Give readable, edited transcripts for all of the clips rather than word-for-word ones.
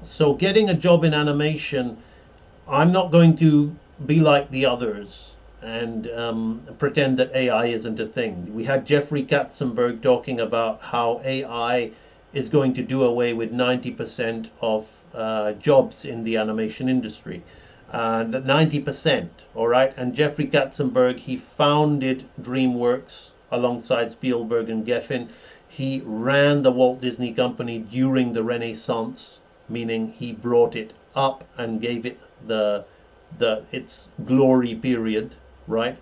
So getting a job in animation, I'm not going to be like the others and pretend that AI isn't a thing. We had Jeffrey Katzenberg talking about how AI is going to do away with 90% of jobs in the animation industry. 90%, all right? And Jeffrey Katzenberg, he founded DreamWorks alongside Spielberg and Geffen. He ran the Walt Disney Company during the Renaissance, meaning he brought it up and gave it the its glory period, right?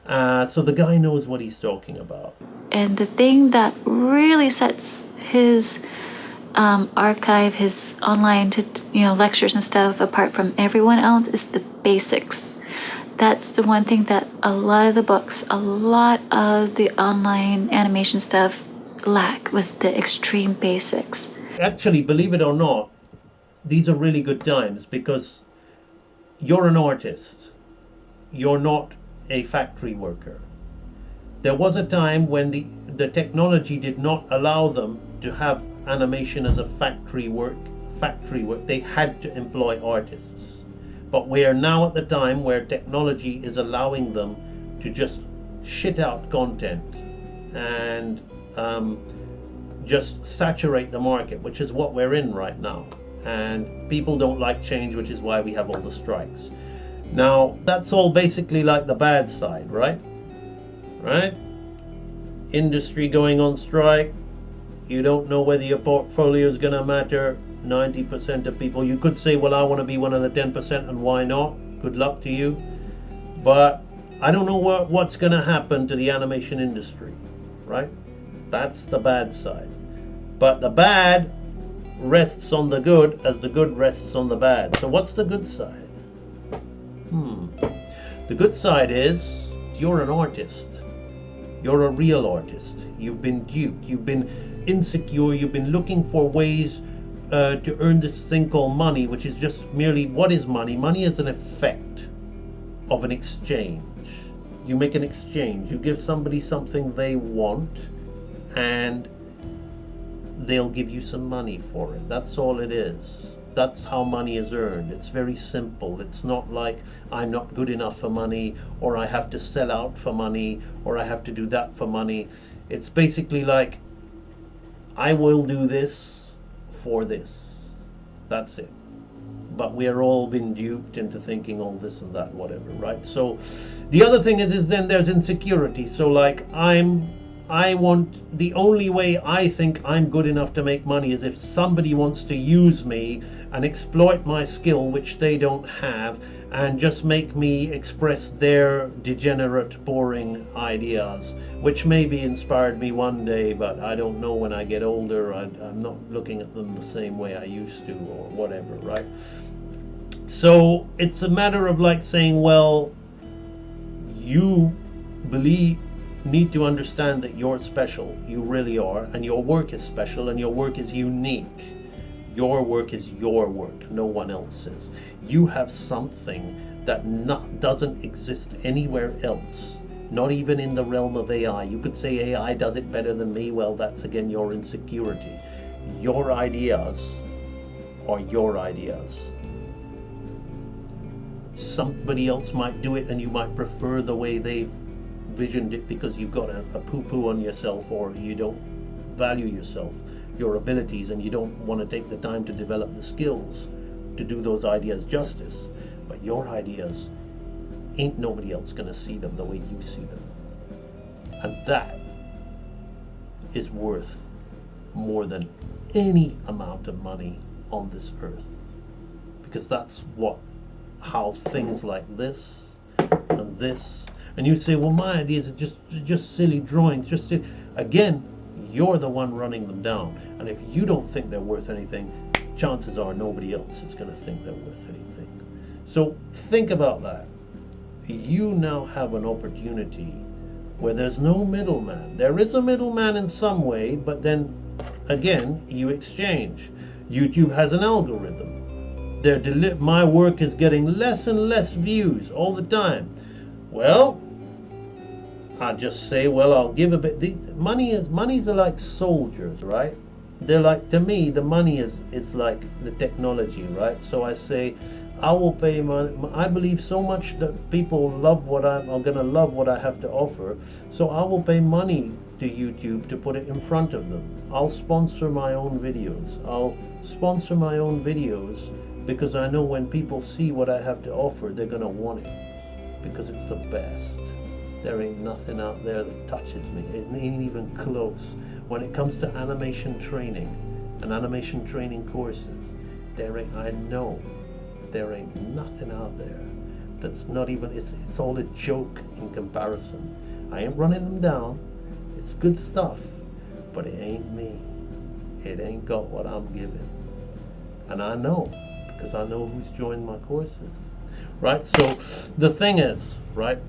So the guy knows what he's talking about. And the thing that really sets his archive, his online lectures and stuff apart from everyone else is the basics. That's the one thing that a lot of the books, a lot of the online animation stuff lack, was the extreme basics. Actually, believe it or not, these are really good times because you're an artist. You're not a factory worker. There was a time when the technology did not allow them to have animation as a factory work. They had to employ artists. But we are now at the time where technology is allowing them to just shit out content and just saturate the market, which is what we're in right now. And people don't like change, which is why we have all the strikes. Now, that's all basically like the bad side, right? Right? Industry going on strike. You don't know whether your portfolio is going to matter. 90% of people, you could say, well, I want to be one of the 10%, and why not? Good luck to you. But I don't know what's going to happen to the animation industry, right? That's the bad side. But the bad rests on the good as the good rests on the bad. So what's the good side? The good side is you're an artist. You're a real artist. You've been duped. You've been insecure. You've been looking for ways to earn this thing called money, which is just merely, what is money? Money is an effect of an exchange. You make an exchange. You give somebody something they want, and they'll give you some money for it. That's all it is. That's how money is earned. It's very simple. It's not like I'm not good enough for money, or I have to sell out for money, or I have to do that for money. It's basically like, I will do this for this. That's it. But we're all been duped into thinking all this and that, whatever, right? So the other thing is then there's insecurity. So like the only way I think I'm good enough to make money is if somebody wants to use me and exploit my skill, which they don't have, and just make me express their degenerate, boring ideas, which maybe inspired me one day, but I don't know when I get older. I'm not looking at them the same way I used to, or whatever, right? So it's a matter of like saying, well, you need to understand that you're special. You really are, and your work is special, and your work is unique. Your work is your work, no one else's. You have something that doesn't exist anywhere else, not even in the realm of AI. You could say AI does it better than me. Well, that's again your insecurity. Your ideas are your ideas. Somebody else might do it, and you might prefer the way they visioned it because you've got a poo-poo on yourself, or you don't value yourself, your abilities, and you don't want to take the time to develop the skills to do those ideas justice. But your ideas, ain't nobody else gonna see them the way you see them. And that is worth more than any amount of money on this earth. Because that's how things like this and this, and you say, well, my ideas are just silly drawings, again, you're the one running them down. And if you don't think they're worth anything, chances are nobody else is going to think they're worth anything. So think about that. You now have an opportunity where there's no middleman. There is a middleman in some way, but then again, you exchange. YouTube has an algorithm. My work is getting less and less views all the time. Well, I just say, well, I'll give a bit. Money's are like soldiers, right? they're like, to me, the money is like the technology, right? So I say, I will pay money. I believe so much that people love what are gonna love what I have to offer. So I will pay money to YouTube to put it in front of them. I'll sponsor my own videos. I'll sponsor my own videos because I know when people see what I have to offer, they're gonna want it because it's the best. There ain't nothing out there that touches me. It ain't even close. When it comes to animation training and animation training courses, I know there ain't nothing out there that's not even, it's all a joke in comparison. I ain't running them down. It's good stuff, but it ain't me. It ain't got what I'm giving. And I know, because I know who's joined my courses, right? So the thing is, right,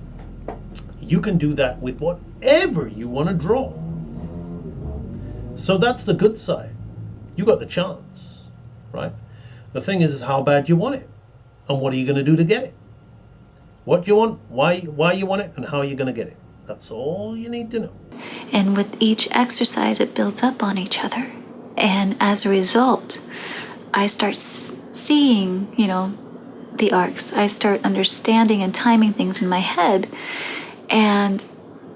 you can do that with whatever you want to draw. So that's the good side. You got the chance, right? The thing is how bad you want it, and what are you going to do to get it? What you want, why you want it, and how you're going to get it. That's all you need to know. And with each exercise, it builds up on each other. And as a result, I start seeing, the arcs. I start understanding and timing things in my head. And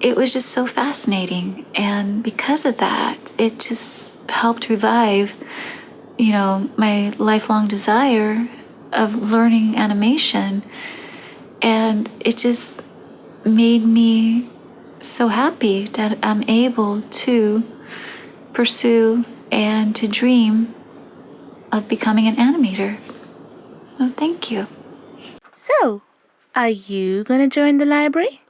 it was just so fascinating. And because of that, it just helped revive, my lifelong desire of learning animation. And it just made me so happy that I'm able to pursue and to dream of becoming an animator. So thank you. So, are you gonna join the library?